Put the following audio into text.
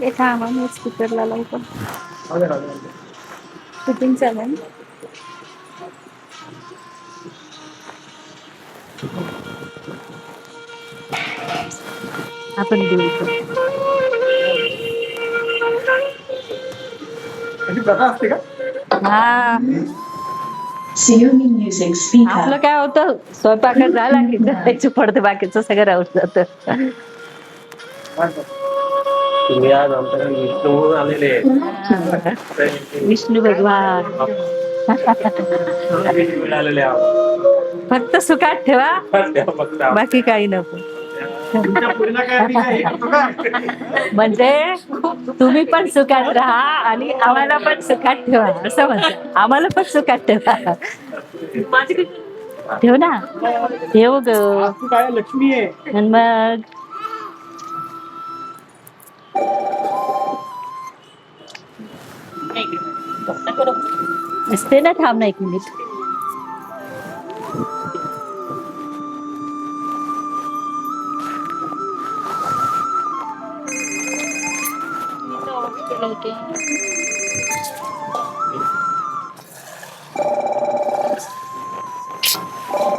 हे थांबा मी स्पीकरला लावतो. शूटिंग चालू आहे ना? आपण बोलतो. अशी प्रथा असते का? हा Xiaomi Music Speaker. आपलं काय होतं, स्वयंपाक झाला की करायचं पडतं, बाकीचं सगळं राहून जातं. तुम्ही आज आमच्याकडे विष्णू म्हणून आलेले हा. विष्णू भगवान मिळालेले आहोत. फक्त सुखात ठेवा, फक्त बाकी काही नको. तुमच्या पुरीला काय मी काय हे करतो का? म्हणजे तुम्ही पण सुखात राहा आणि आम्हाला पण सुखात ठेवा असं म्हणतात. आम्हाला पण सुखात ठेवा. ठेव ना, ठेव ग. तू काय लक्ष्मी आहे. आणि मग असते ना, थांब ना 1 मिनिट. मी तर ऑफ केलं होते.